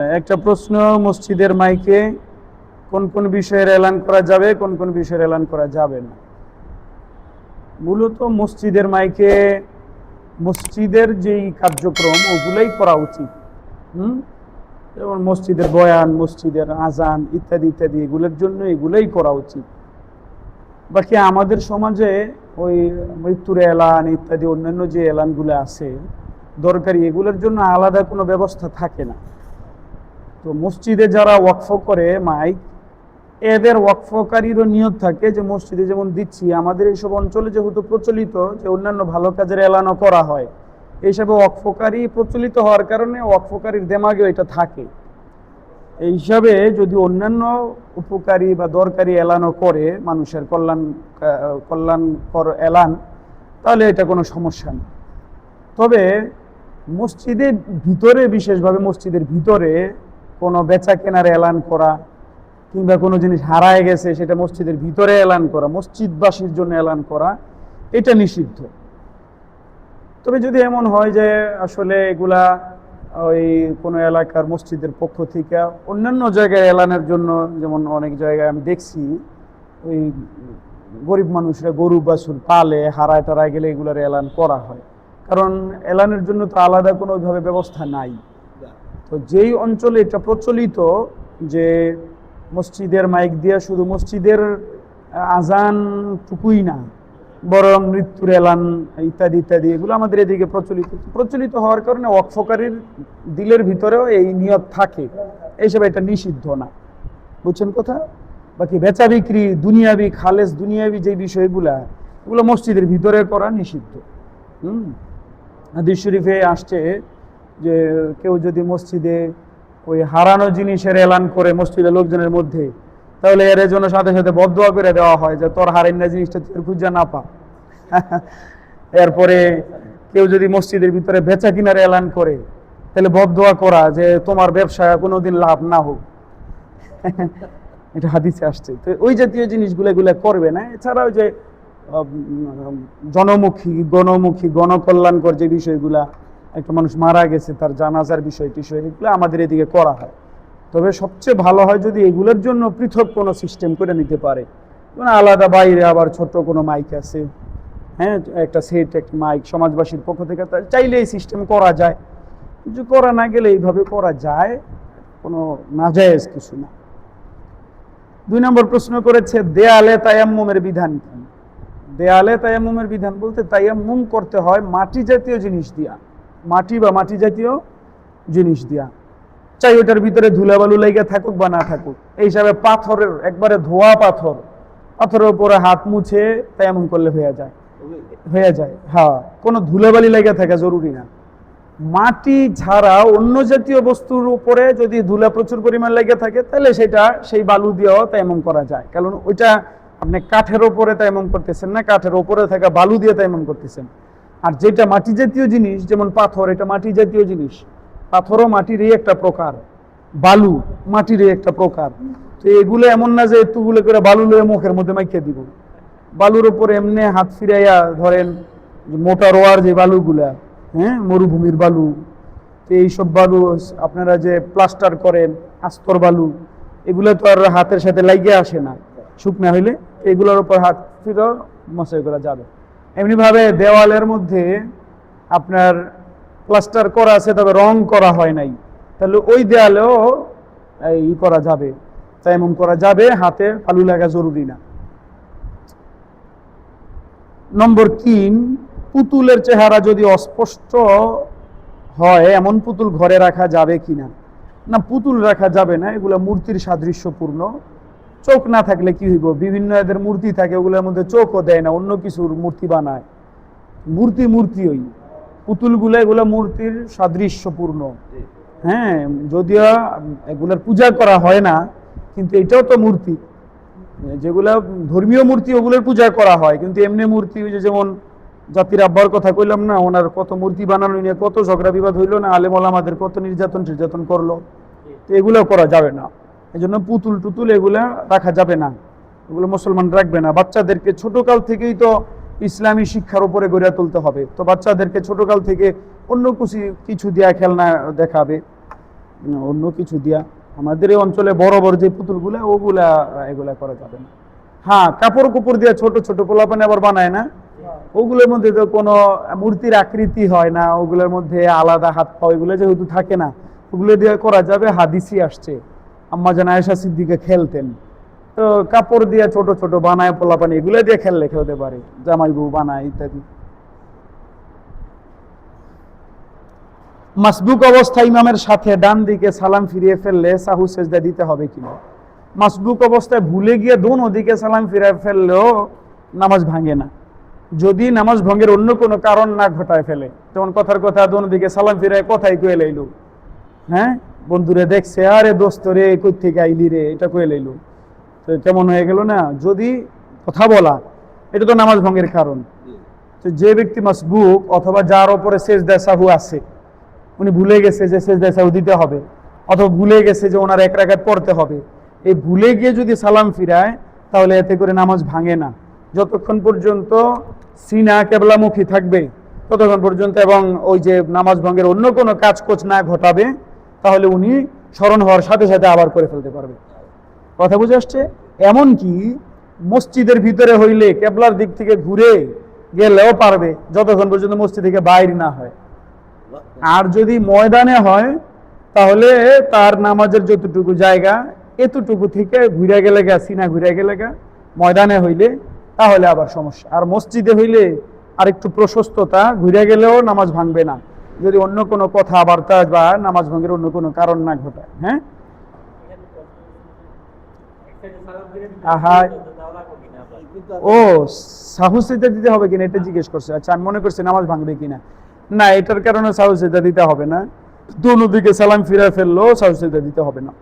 একটা প্রশ্ন, মসজিদের মাইকে কোন কোন বিষয়ের এলান করা যাবে, কোন কোন বিষয়ের এলান করা যাবে না? মূলত মসজিদের মাইকে মসজিদের যেই কার্যক্রম ওগুলোই করা উচিত। যেমন মসজিদের বয়ান, মসজিদের আজান ইত্যাদি ইত্যাদি, এগুলোর জন্য এগুলোই করা উচিত। বাকি আমাদের সমাজে ওই মৃত্যুর এলান ইত্যাদি অন্যান্য যে এলানগুলো আছে দরকারি, এগুলোর জন্য আলাদা কোনো ব্যবস্থা থাকে না। তো মসজিদে যারা ওয়াকফ করে মাইক, এদের ওয়াকফকারীরও নিয়ত থাকে যে মসজিদে যেমন দিচ্ছি, আমাদের এইসব অঞ্চলে যেহেতু প্রচলিত যে অন্যান্য ভালো কাজের এলানও করা হয়, এইসবে ওয়াকফকারী প্রচলিত হওয়ার কারণে ওয়াকফকারীর দেমাগেও এটা থাকে। এই হিসাবে যদি অন্যান্য উপকারী বা দরকারি এলানও করে, মানুষের কল্যাণকর এলান, তাহলে এটা কোনো সমস্যা নেই। তবে মসজিদের ভিতরে, বিশেষভাবে মসজিদের ভিতরে কোনো বেচা কেনার এলান করা কিংবা কোনো জিনিস হারায় গেছে সেটা মসজিদের ভিতরে এলান করা, মসজিদবাসীর জন্য এলান করা, এটা নিষিদ্ধ। তবে যদি এমন হয় যে আসলে এগুলা ওই কোনো এলাকার মসজিদের পক্ষ থেকে অন্যান্য জায়গায় এলানের জন্য, যেমন অনেক জায়গায় আমি দেখছি ওই গরিব মানুষরা গরু বাছুর পালে, হারায় টারায় গেলে এগুলোর এলান করা হয়, কারণ এলানের জন্য তো আলাদা কোনো ওইভাবে ব্যবস্থা নাই। তো যেই অঞ্চলে এটা প্রচলিত যে মসজিদের মাইক দিয়ে শুধু মসজিদের আজান টুকুই না, বরং মৃত্যুর এলান ইত্যাদি ইত্যাদি, এগুলো আমাদের এদিকে প্রচলিত হওয়ার কারণে ওয়াকফকারীর দিলের ভিতরেও এই নিয়ত থাকে, এইসব এটা নিষিদ্ধ না। বুঝছেন কথা? বাকি বেচা বিক্রি, দুনিয়াবি খালেস দুনিয়াবি যে বিষয়গুলা, এগুলো মসজিদের ভিতরে করা নিষিদ্ধ। হাদিস শরীফে আসছে যে কেউ যদি মসজিদে ওই হারানো জিনিসের এলান করে মসজিদের লোকজনের মধ্যে, তাহলে এর জন্য সাথে সাথে বদদোয়া করে দেওয়া হয় যে তোর হারাইনা জিনিসটা তোর খুঁজে না পা। এরপরে কেউ যদি মসজিদের ভিতরে বেচা কিনার এলান করে, তাহলে বদদোয়া করা যে তোমার ব্যবসায় কোনোদিন লাভ না হোক। এটা হাদিসে আসছে। তো ওই জাতীয় জিনিসগুলো এগুলো করবে না। এছাড়াও যে গণমুখী গণকল্যাণকর যে বিষয়গুলা, একটা মানুষ মারা গেছে তার জানাজার বিষয় টিষয়, এগুলো আমাদের এদিকে করা হয়। তবে সবচেয়ে ভালো হয় যদি এগুলোর জন্য পৃথক কোনো সিস্টেম করে নিতে পারে, মানে আলাদা বাইরে আবার ছোট্ট কোনো মাইক আছে, হ্যাঁ, একটা সেট, একটা মাইক সমাজবাসীর পক্ষ থেকে চাইলে এই সিস্টেম করা যায়। কিছু করা না গেলে এইভাবে করা যায়, কোনো নাজায়েজ কিছু না। 2 নম্বর প্রশ্ন করেছে, দেয়ালে তায়াম্মুমের বিধান কি? দেয়ালে তায়াম্মুমের বিধান বলতে তায়াম্মুম করতে হয় মাটি জাতীয় জিনিস দিয়া, মাটি বা মাটি জাতীয় জিনিস দিয়া, চাই ওটার ভিতরে ধুলাবালু লেগে থাকুক বা না থাকুক। এই হিসাবে পাথরের, একবারে ধোয়া পাথরের উপরে হাত মুছে তায়াম্মুম করলে হয়ে যায়। হ্যাঁ, কোনো ধুলাবালি লেগে থাকা জরুরি না। মাটি ছাড়া অন্য জাতীয় বস্তুর উপরে যদি ধুলা প্রচুর পরিমাণ লেগে থাকে, তাহলে সেটা সেই বালু দিয়েও তায়াম্মুম করা যায়, কারণ ওইটা আপনি কাঠের ওপরে তায়াম্মুম করতেছেন না, কাঠের ওপরে থাকা বালু দিয়ে তায়াম্মুম করতেছেন। আর যেটা মাটি জাতীয় জিনিস, যেমন পাথর, এটা মাটি জাতীয় জিনিস, পাথরও মাটিরই একটা প্রকার, বালু মাটিরই একটা প্রকার। তো এগুলো এমন না যে এতগুলো করে বালু লয়ে মুখের মধ্যে মাইকে দিব। বালুর উপরে এমনি হাত ফিরাইয়া ধরেন, মোটা রোয়ার যে বালুগুলা, হ্যাঁ, মরুভূমির বালু, তো এইসব বালু আপনারা যে প্লাস্টার করেন, আস্তর বালু, এগুলো তো আর হাতের সাথে লাগিয়ে আসে না, শুকনা হইলে এগুলোর উপর হাত ফিরেও মশাই করা যাবে। এমনিভাবে দেওয়ালের মধ্যে আপনার প্লাস্টার করা আছে তবে রং করা হয় নাই, তাহলে ওই দেয়ালেও ই করা যাবে, তায়াম্মুম করা যাবে, হাতে বালু লাগা জরুরি না। নম্বর 3, পুতুলের চেহারা যদি অস্পষ্ট হয় এমন পুতুল ঘরে রাখা যাবে কিনা? না, পুতুল রাখা যাবে না, এগুলো মূর্তির সাদৃশ্যপূর্ণ। চোখ না থাকলে কি হইব, বিভিন্ন এদের মূর্তি থাকে, ওগুলোর মধ্যে চোখও দেয় না, অন্য কিছুর মূর্তি বানায়। মূর্তি ওই পুতুলগুলো, এগুলো মূর্তির সাদৃশ্যপূর্ণ। হ্যাঁ, যদিও এগুলোর পূজা করা হয় না, কিন্তু এটাও তো মূর্তি। যেগুলা ধর্মীয় মূর্তি ওগুলোর পূজা করা হয়, কিন্তু এমনি মূর্তি, যেমন জাতির আব্বার কথা কইলাম না, ওনার কত মূর্তি বানানো নিয়ে কত ঝগড়া বিবাদ হইলো না, আলেম ওলামাদের কত নির্যাতন করলো। তো এগুলো করা যাবে না। এই জন্য পুতুল এগুলা রাখা যাবে না, এগুলো মুসলমান রাখবে না। বাচ্চাদেরকে ছোটকাল থেকেই তো ইসলামী শিক্ষার উপরে গড়ে তুলতে হবে, তো বাচ্চাদেরকে ছোটকাল থেকে অন্য কিছু দিয়া খেলনা দেখাবে, অন্য কিছু দিয়া। আমাদের এই অঞ্চলে বড় বড় যে পুতুলগুলা ওগুলা এগুলা করা যাবে না। হ্যাঁ, কাপড় কুপড় দিয়ে ছোট ছোট পোলাপানে আবার বানায় না, ওগুলোর মধ্যে তো কোনো মূর্তির আকৃতি হয় না, ওগুলোর মধ্যে আলাদা হাত পা ওইগুলো যেহেতু থাকে না, ওগুলো দিয়ে করা যাবে। হাদিসই আসছে, আম্মা জান আয়েশা সিদ্দিকা খেলতেন, তো কাপড় দিয়ে ছোট ছোট বানায় পোলাপানি, এগুলো দিয়ে খেললে খেলতে পারে, জামাই বউ বানায় ইত্যাদি। মাসবুক অবস্থায় ইমামের সাথে ডান দিকে সালাম ফিরিয়ে ফেললে সাহু সেজদা দিতে হবে কিনা? মাসবুক অবস্থায় ভুলে গিয়ে দোনো দিকে সালাম ফিরিয়ে ফেললেও নামাজ ভাঙে না, যদি নামাজ ভঙ্গের অন্য কোনো কারণ না ঘটায় ফেলে। যেমন কথার কথা দোনো দিকে সালাম ফিরায় কথাই কয়ে লাইলো, হ্যাঁ বন্ধুরে দেখছে, আরে দোস্ত রে কই থেকে আইলি রে, এটা কয়ে লাইলো, তো কেমন হয়ে গেল না? যদি কথা বলা, এটা তো নামাজ ভঙ্গের কারণ। তো যে ব্যক্তি মাসবুক অথবা যার ওপরে সেজদা সাহু আছে, উনি ভুলে গেছে যে সেজদা সাহু দিতে হবে, অথবা ভুলে গেছে যে ওনার এক রাকাত পড়তে হবে, এই ভুলে গিয়ে যদি সালাম ফিরায় তাহলে এতে করে নামাজ ভাঙে না, যতক্ষণ পর্যন্ত সিনা কেবলামুখী থাকবে ততক্ষণ পর্যন্ত, এবং ওই যে নামাজ ভঙ্গের অন্য কোনো কাজ কোচ না ঘটাবে, তাহলে উনি স্মরণ হওয়ার সাথে সাথে আবার করে ফেলতে পারবে। কথা বুঝে আসছে? এমনকি মসজিদের ভিতরে হইলে কেবলার দিক থেকে ঘুরে গেলেও পারবে, যতক্ষণ পর্যন্ত মসজিদ থেকে বাইরে না হয়। আর যদি ময়দানে হয় তাহলে তার নামাজের যতটুকু জায়গা এতটুকু থেকে ঘুরে গেলে গা, সিনা ঘুরে গেলে গা, ময়দানে হইলে তাহলে আবার সমস্যা। আর মসজিদে হইলে আর একটু প্রশস্ততা, ঘুরে গেলেও নামাজ ভাঙবে না, যদি অন্য কোনো কথাবার্তা বা নামাজ ভাঙের অন্য কোনো কারণ না ঘটায়। হ্যাঁ, ও সাহু সিজদা দিতে হবে কিনা এটা জিজ্ঞেস করছে। আচ্ছা, আমি মনে করছি নামাজ ভাঙবে কিনা। না, এটার কারণে সাহু সিজদা দিতে হবে না, দোনো দিকে সালাম ফিরে ফেললেও সাহু সিজদা দিতে হবে না।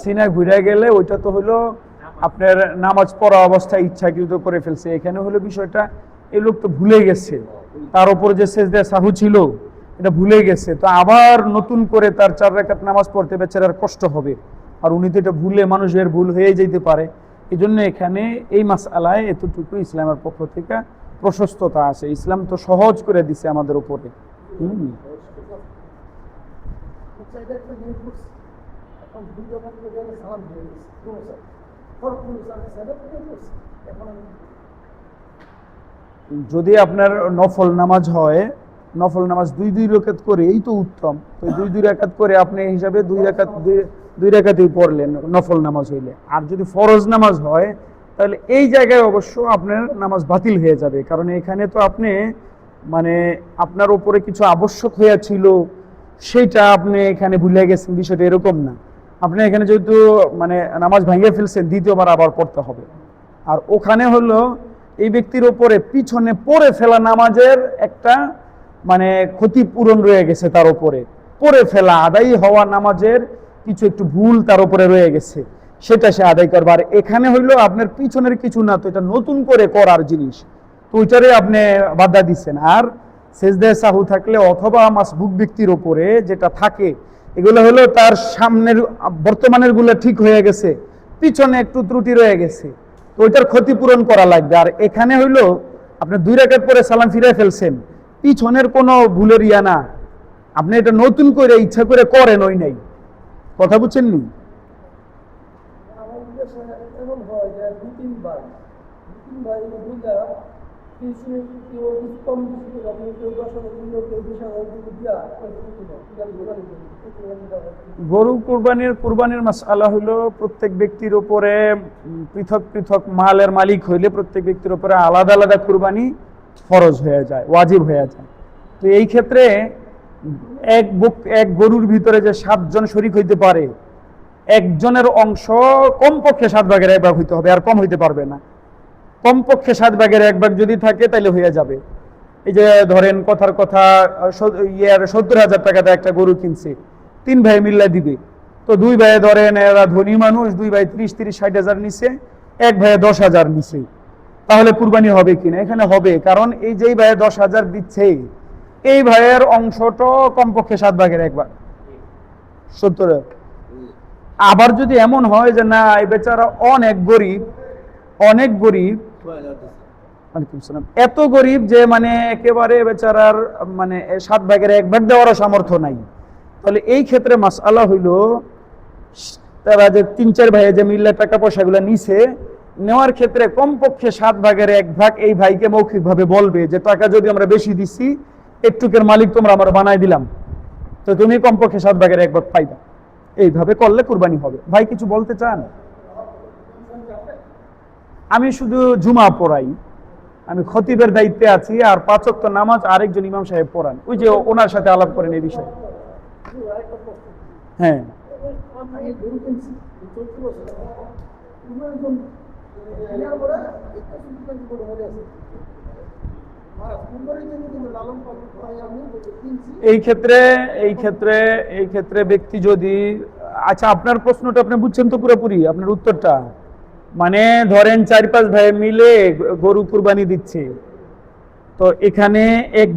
সিনা ঘুরে গেলে ওইটা তো হলো আপনার নামাজ পড়া অবস্থায় ইচ্ছাকৃত করে ফেলছে। এখানে হলো বিষয়টা, এই লোক তো ভুলে গেছে, তার উপর যে সেজদা সাহু ছিল এটা ভুলে গেছে, তো আবার নতুন করে তার 4 রাকাত নামাজ পড়তে বেচারার কষ্ট হবে, আর উনি তো এটা ভুলে, মানুষের ভুল হয়ে যেতে পারে। এই জন্য এখানে এই মাসআলায় এতটুকু ইসলামের পক্ষ থেকে প্রশস্ততা আছে, ইসলাম তো সহজ করে দিছে আমাদের উপরে। যদি আপনার নফল নামাজ হয়, নফল নামাজ 2 রাকাত করে, এই তো উত্তম। তো 2 রাকাত করে আপনি হিসাবে 2 রাকাতই পড়লেন নফল নামাজ হইলে। আর যদি ফরজ নামাজ হয় তাহলে এই জায়গায় অবশ্য আপনার নামাজ বাতিল হয়ে যাবে, কারণ এখানে তো আপনি মানে আপনার উপরে কিছু আবশ্যক হয়েছিল সেইটা আপনি এখানে ভুলে গেছেন, বিষয়টা এরকম না। আপনি এখানে যেহেতু মানে নামাজ ভাঙিয়ে ফেলছেন, দ্বিতীয়বার আবার পড়তে হবে। আর ওখানে হলো এই ব্যক্তির উপরে পিছনে পড়ে ফেলা নামাজের একটা মানে ক্ষতিপূরণ রয়ে গেছে, তার উপরে পড়ে ফেলা আদায় হওয়া নামাজের কিছু একটু ভুল তার উপরে রয়ে গেছে, সেটা সে আদায় করবে। আর এখানে হইলো আপনার পিছনের কিছু না, তো এটা নতুন করে করার জিনিস, তো ওইটারে আপনি বাধা দিচ্ছেন। আর সেজদা সাহু থাকলে অথবা মাসবুক ব্যক্তির উপরে যেটা থাকে, এগুলো হলো তার সামনের বর্তমানের গুলো ঠিক হয়ে গেছে, পিছনে একটু ত্রুটি রয়ে গেছে, তো ওইটার ক্ষতিপূরণ করা লাগবে। আর এখানে হইলো আপনি 2 রাকাত পরে সালাম ফিরে ফেলছেন, পিছনের কোনো ভুলের ইয়া না, আপনি এটা নতুন করে ইচ্ছা করে করেন, ওই নাই। কথা বুঝছেন নি? গরু কুরবানির মাসআলা হলো প্রত্যেক ব্যক্তির উপরে পৃথক পৃথক মালের মালিক হইলে প্রত্যেক ব্যক্তির উপরে আলাদা আলাদা কুরবানি ফরজ হয়ে যায়, ওয়াজিব হয়ে যায়। তো এই ক্ষেত্রে এক গরুর ভিতরে যে 7 জন শরীক হইতে পারে, একজনের অংশ কমপক্ষে 7 ভাগের 1 ভাগ হইতে হবে, আর কম হইতে পারবে না। কমপক্ষে 7 ভাগের 1 ভাগ যদি থাকে তাহলে হয়ে যাবে। এই যে ধরেন কথার কথা 70,000 টাকাতে একটা গরু কিনছে, 3 ভাই মিল্লা দিবে, তো 2 ভাই ধরেন এরা ধনী মানুষ, 2 ভাই 30-60,000 নিছে, 1 ভাই 10,000 নিছে, তাহলে কুরবানি হবে কিনা? এখানে হবে, কারণ এই যেই ভাই 10,000 দিচ্ছে এই ভাইয়ের অংশটা কমপক্ষে 7 ভাগের 1 ভাগ, 70। আবার যদি এমন হয় যে না এই বেচারা অনেক গরিব, ওয়ালাইকুম সালাম। এত গরিব যে মানে একেবারে বেচারার মানে 7 ভাগের 1 ভাগ দেওয়ারও সামর্থ্য নাই। তাহলে এই ক্ষেত্রে মাসআলা হইল তারা যে 3-4 ভাইয়ে যে মিল্লা টাকা পয়সাগুলো নিছে, নেওয়ার ক্ষেত্রে কমপক্ষে 7 ভাগের 1 ভাগ এই ভাইকে মৌখিকভাবে বলবে যে টাকা যদি আমরা বেশি দিচ্ছি, একটুকের মালিক তোমরা আমরা বানাই দিলাম, তো তুমি কমপক্ষে 7 ভাগের 1 ভাগ পাইবা। এইভাবে করলে কুরবানি হবে। ভাই কিছু বলতে চান? আমি শুধু জুমা পড়াই, আমি খতিবের দায়িত্বে আছি, আর 5 ওয়াক্ত নামাজ আরেকজন ইমাম সাহেব পড়ান, ওই যে ওনার সাথে আলাপ করেন এই বিষয়ে। হ্যাঁ, এই ক্ষেত্রে ব্যক্তি যদি, আচ্ছা আপনার প্রশ্নটা আপনি বুঝছেন তো পুরোপুরি, আপনার উত্তরটা মানে ধরেন 4-5 ভাই মিলে গরু কুরবানি দিচ্ছে, তো এখানে এক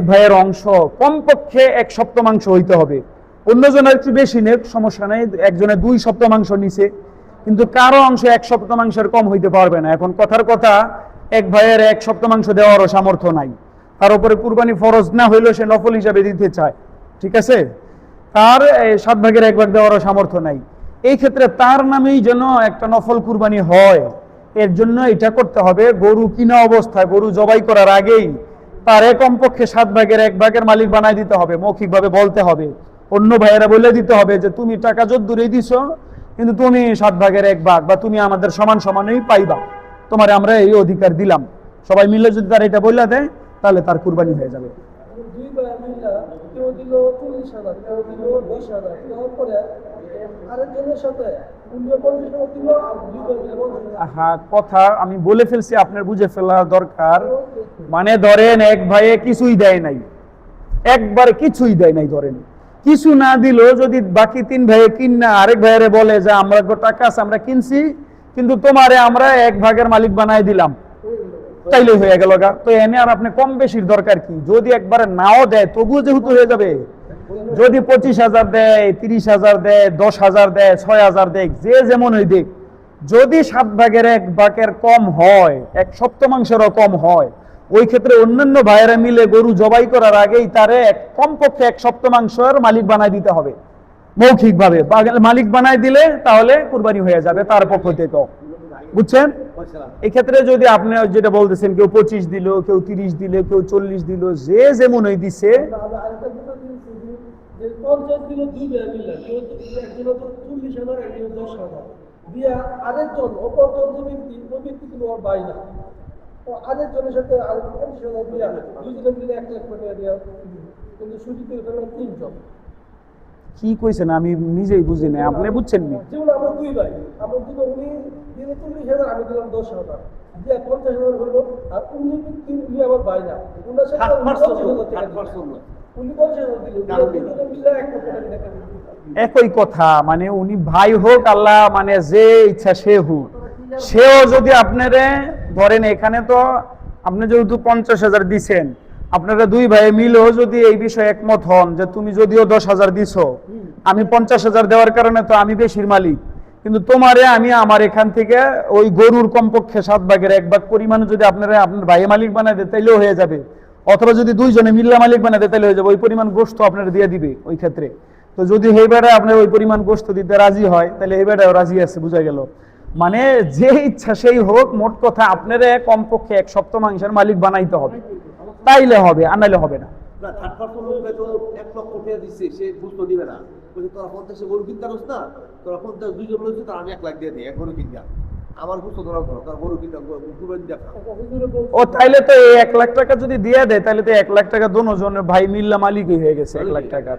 ভাইয়ের অংশ কমপক্ষে 1/7 হইতে হবে। অন্যজনের একটু বেশি নেই, সমস্যা নেই, একজনের 2/7 নিছে, কিন্তু কারো অংশ 1/7 কম হইতে পারবে না। এখন কথার কথা, এক ভাইয়ের 1/7 দেওয়ারও সামর্থ্য নাই, তার উপরে কুরবানি ফরজ না হইলেও সে নফল হিসাবে দিতে চায়, ঠিক আছে, তার 7 ভাগের 1 ভাগ দেওয়ারও সামর্থ্য নাই। এই ক্ষেত্রে তার নামেই যেন একটা নফল কুরবানি হয়, এর জন্য এটা করতে হবে, গরু কিনা অবস্থায়, গরু জবাই করার আগেই তারে কমপক্ষে 7 ভাগের 1 ভাগের মালিক বানাই দিতে হবে, মৌখিকভাবে বলতে হবে, অন্য ভাইয়েরা বলে দিতে হবে যে তুমি টাকা যত দূরেই দিছো, কিন্তু তুমি 7 ভাগের 1 ভাগ বা তুমি আমাদের সমান সমানই পাইবা, তোমারে আমরা এই অধিকার দিলাম। সবাই মিলে যদি তার এটা বলে দেয়, তাহলে তার কুরবানি হয়ে যাবে। হ্যাঁ, কথা আমি বলে ফেলছি, আপনার বুঝে ফেলা দরকার। মানে ধরেন এক ভাইয়ে কিছুই দেয় নাই, একবারে কিছুই দেয় নাই, ধরেন কিছু না দিল, যদি বাকি 3 ভাইয়ে কিনা আরেক ভাইয়েরে বলে যে আমরা টাকা আছে আমরা কিনছি, কিন্তু তোমারে আমরা 1 ভাগের মালিক বানাই দিলাম, তাইলে হয়ে গেল গা। তো এনে আর আপনি কম বেশির দরকার কি? যদি একবারে নাও দেয় তবুও যেহেতু হয়ে যাবে, যদি 25,000 দেয়, 30,000 দেয়, 10,000 দেয়, 6,000 দেয়, যে যেমন ওই দিক, যদি 7 ভাগের 1 ভাগের কম হয়, 1/7 কম হয়, ওই ক্ষেত্রে অন্যান্য ভাইয়েরা মিলে গরু জবাই করার আগেই তারে কমপক্ষে 1/7 মালিক বানাই দিতে হবে, মৌখিকভাবে মালিক বানাই দিলে তাহলে কুরবানি হয়ে যাবে তার পক্ষ থেকে, বুঝছেন? এই ক্ষেত্রে যদি আপনি যেটা বলতেছেন, কেউ 25 দিল, কেউ 30 দিল, কেউ 40 দিল, যে যেমন ওই দিছে, আরেকজনের সাথে 50,000 দিয়া দুইজনে মিলে 1 লাখ টাকা দেওয়া, কিন্তু সুযোগ পেলাম 3 জন। কি কইছেন আমি নিজেই বুঝি না, আপনি বুঝছেন না? যেমন আমরা 2 ভাই, আমরা দুটো, উনি দিলে 40,000, আমি দিলাম 10,000, দিয়া 50,000 হইল, আর উনি আমার ভাই না, উনার সাথে উনি 50,000 দিল, দুজনে মিলে 1 লাখ টাকা। একই কথা, মানে উনি ভাই হোক, আল্লাহ মানে যে ইচ্ছা সে হোক, সেও যদি আপনারে ধরেন, এখানে তো আপনি যেহেতু 50,000 দিছেন, আপনারা 2 ভাই মিলেও যদি এই বিষয়ে একমত হন যে তুমি যদিও 10,000 দিছো, আমি 50,000 দেওয়ার কারণে তো আমি বেশির মালিক, কিন্তু তোমারে আমি আমার এখান থেকে ওই গরুর কমপক্ষে 7 ভাগের 1 ভাগ পরিমাণ যদি আপনারা আপনার ভাই মালিক বানায় দেয়, তাইলেও হয়ে যাবে, অথবা যদি 2 জনে মিল্লা মালিক বানায় দেয় তাইলে হয়ে যাবে, ওই পরিমাণ গোশত আপনারা দিয়ে দিবে ওই ক্ষেত্রে। তো যদি এইবারে আপনার ওই পরিমাণ গোশত দিতে রাজি হয়, তাহলে এইবারেও রাজি আছে, বুঝা গেল? মানে যে ইচ্ছা সেই হোক, মোট কথা আপনারা কমপক্ষে 1/7 মালিক বানাইতে হবে, তাইলে হবে, আনাইলে হবে না। ও তাইলে তো 1 লাখ টাকা যদি দিয়ে দেয়, তাহলে তো 1 লাখ টাকা দুজনের ভাই মিল্লা মালিকই হয়ে গেছে 1 লাখ টাকা,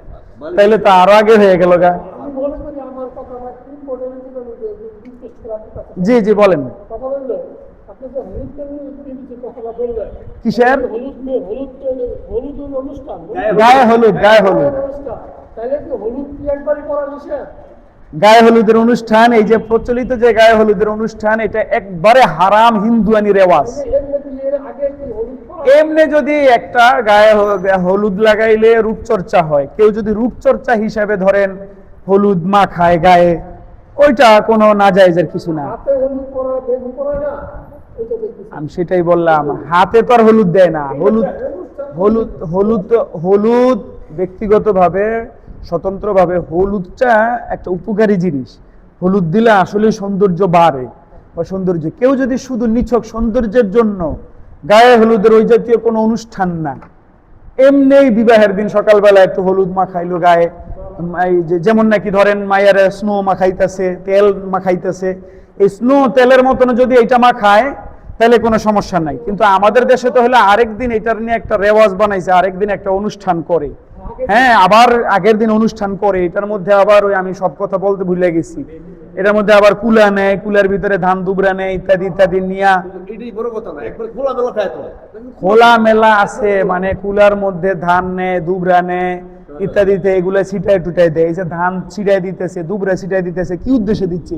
তাইলে তো আরো আগে হয়ে গেল গা। জি জি বলেন। কিসের গায়ে হলুদ? গায়ে হলুদের অনুষ্ঠান, এই যে প্রচলিত যে গায়ে হলুদের অনুষ্ঠান, এটা একবারে হারাম হিন্দুয়ানি রেওয়াজ। এমনি যদি একটা গায়ে হলুদ লাগাইলে রূপচর্চা হয়, কেউ যদি রূপচর্চা হিসাবে ধরেন হলুদ মাখায় গায়ে, ওইটা কোনো নাজায়েজের কিছু না। এটা দেখতেছি আমি সেটাই বললাম, হাতে তো আর হলুদ দেয় না। হলুদ হলুদ হলুদ হলুদ ব্যক্তিগতভাবে স্বতন্ত্রভাবে হলুদটা একটা উপকারী জিনিস। হলুদ দিলে আসলে সৌন্দর্য বাড়ে বা সৌন্দর্য, কেউ যদি শুধু নিছক সৌন্দর্যের জন্য গায়ে হলুদের ওই জাতীয় কোনো অনুষ্ঠান না, এমনি বিবাহের দিন সকালবেলা একটু হলুদ মাখাইলো গায়ে, এই যেমন নাকি ধরেন মায়ের স্নো মাখাইতেছে, তেল মাখাইতেছে, এই স্নো তেলের মতন যদি এটা মাখায় তাহলে কোনো সমস্যা নাই। কিন্তু আমাদের দেশে তো হলে আরেকদিন এটার নিয়ে একটা রেওয়াজ বানাইছে, আরেকদিন একটা অনুষ্ঠান করে, হ্যাঁ আবার আগের দিন অনুষ্ঠান করে, এটার মধ্যে আবার ওই আমি সব কথা বলতে ভুলে গেছি, এটার মধ্যে আবার কুলা নেয়, কুলার ভিতরে ধান দুবরা নেয়, ইত্যাদি ইত্যাদি নিয়া এটাই বড় কথা না, একবার খোলা মেলা খায় তো। খোলা মেলা আছে, মানে কুলার মধ্যে ধান নেয়, দুবরা নেয় ইত্যাদিতে, এগুলা ছিটায় টুটায় দেয়। এই যে ধান ছিটায় দিতেছে, দুবরা ছিটায় দিতেছে, কি উদ্দেশ্যে দিচ্ছে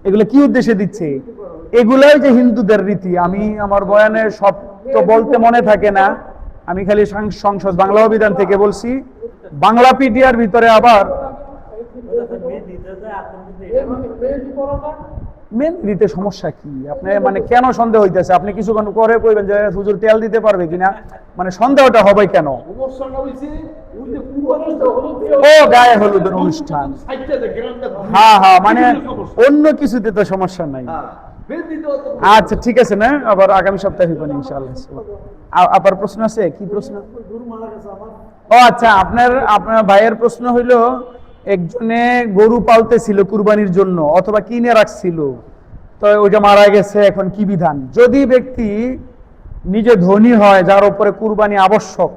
এগুলো? কি উদ্দেশ্যে দিচ্ছে? এগুলাই যে হিন্দুদের রীতি। আমি আমার বয়ানে সব তো বলতে মনে থাকে না, আমি খালি সংসদ বাংলা অভিধান থেকে বলছি। বাংলা পিডিআর ভিতরে আবার মেন দিতে সমস্যা কি? আপনি মানে কেন সন্দেহ হইতেছে? আপনি কিছুক্ষণ করে কইবেন যে হুজুর তেল দিতে পারবে কিনা, মানে সন্দেহটা হবে কেন? সমস্যাটা হইছে ওই যে কুরবানির ও গায়ে হলুদের অনুষ্ঠান, সাইডটা যে গ্রামটা হ্যাঁ হ্যাঁ, মানে অন্য কিছুতে তো সমস্যা নাই। বেদ দিতে অত আচ্ছা ঠিক আছে, না আবার আগামী সপ্তাহে হইবেন ইনশাআল্লাহ। আপনার প্রশ্ন আছে? কি প্রশ্ন? গরু মারা গেছে আমার। ও আচ্ছা, আপনার ভাইয়ের প্রশ্ন হইল, একজনে গরু পালতেছিল কুরবানির জন্য অথবা কিনে রাখছিল, তো ওইটা মারা গেছে, এখন কি বিধান? যদি ব্যক্তি নিজে ধনী হয়, যার উপরে কুরবানি আবশ্যক,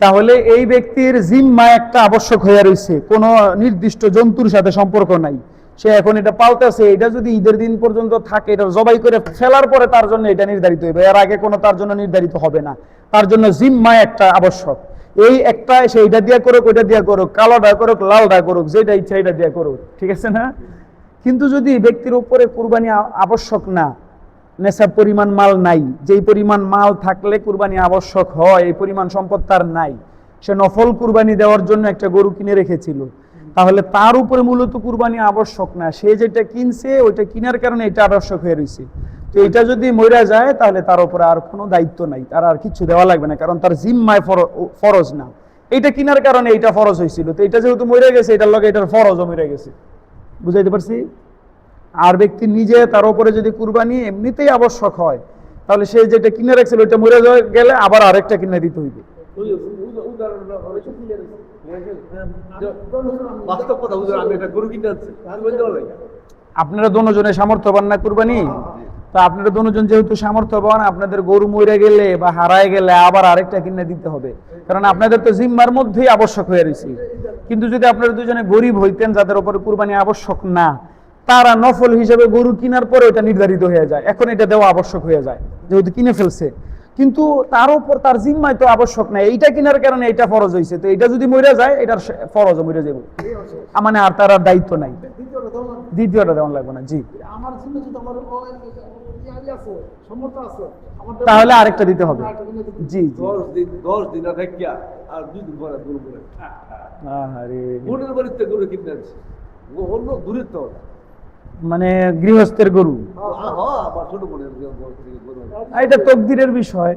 তাহলে এই ব্যক্তির জিম্মা একটা আবশ্যক হয়ে রয়েছে, কোনো নির্দিষ্ট জন্তুর সাথে সম্পর্ক নাই, সে এখন এটা পালতেছে, এটা যদি ঈদের দিন পর্যন্ত থাকে, এটা জবাই করে ফেলার পরে তার জন্য এটা নির্ধারিত হইবে, এর আগে কোনো তার জন্য নির্ধারিত হবে না। তার জন্য জিম্মা একটা আবশ্যক, এই একটা, সে এটা দিয়া করুক, ওইটা দিয়া করুক, কালোটা করুক, লালটা করুক, যেটা ইচ্ছা এটা দিয়া করুক, ঠিক আছে না? কিন্তু যদি ব্যক্তির উপরে কুরবানি আবশ্যক না, নেশাব পরিমাণ মাল নাই, যেই পরিমাণ মাল থাকলে কুরবানি আবশ্যক হয় এই পরিমাণ সম্পদ তার নাই, সে নফল কুরবানি দেওয়ার জন্য একটা গরু কিনে রেখেছিল, তাহলে তার উপরে মূলত কুরবানি আবশ্যক না, সে যেটা কিনছে ওইটা কিনার কারণে এটা আবশ্যক হয়ে রয়েছে। তো এটা যদি মইরা যায় তাহলে তার উপরে আর কোনো দায়িত্ব নাই, তার আর কিছু দেওয়া লাগবে না, কারণ তার জিম্মায় ফরজ না। এইটা কিনার কারণে এইটা ফরজ হয়েছিল, তো এটা যেহেতু মরে গেছে, এটার লগে এটার ফরজও মরে গেছে। বুঝাইতে পারছি? আর ব্যক্তি নিজে তার উপরে যদি কুরবানি এমনিতেই আবশ্যক হয়, তাহলে সে যেটা কিনে রাখছিল ওইটা মরে গেলে আবার আরেকটা কিনে দিতে হইবে। উদাহরণটা হবে তো ক্লিয়ার বাস্তব কথা হুজুর, আমি একটা গরু কিনতে যাচ্ছি, আমি বলতে পারলাম আপনারা দুজনে সামর্থ্যবান না কুরবানি, তো আপনারা দুজন যেহেতু সামর্থ্যবান, আপনাদের গরু মরে গেলে বা হারায় গেলে আবার আরেকটা কিনে দিতে হবে, কারণ আপনাদের তো জিম্মার মধ্যেই আবশ্যক হয়ে রয়েছে। কিন্তু যদি আপনারা দুজনে গরিব হইতেন, যাদের উপরে কুরবানি আবশ্যক না, তারা নফল হিসেবে গরু কেনার পরে এটা নির্ধারিত হয়ে যায়, এখন এটা দেওয়া আবশ্যক হয়ে যায় যেহেতু কিনে ফেলছে, কিন্তু তার উপর তার জিম্মায় তো আবশ্যক নাই, এইটা কেনার কারণে এটা ফরজ হয়েছে, তো এটা যদি মরে যায় এটার ফরজও মরে যাবে, মানে আর তার আর দায়িত্ব নাই, দ্বিতীয়টা দেওয়া লাগবে না। জি, আমার জন্য যদি আমার আছে সমর্থ আছে, আমার তাহলে আরেকটা দিতে হবে। জি জি, 10 দিন থাকিয়া আর 2 দিন পরে গরু করে আরে বোনের বাড়িতে গরু কিনতে যাচ্ছি, অন্য দূরের তো মানে গৃহস্থের গরু, হ্যাঁ আমার ছোট বোনের গরু। এটা তকদিরের বিষয়।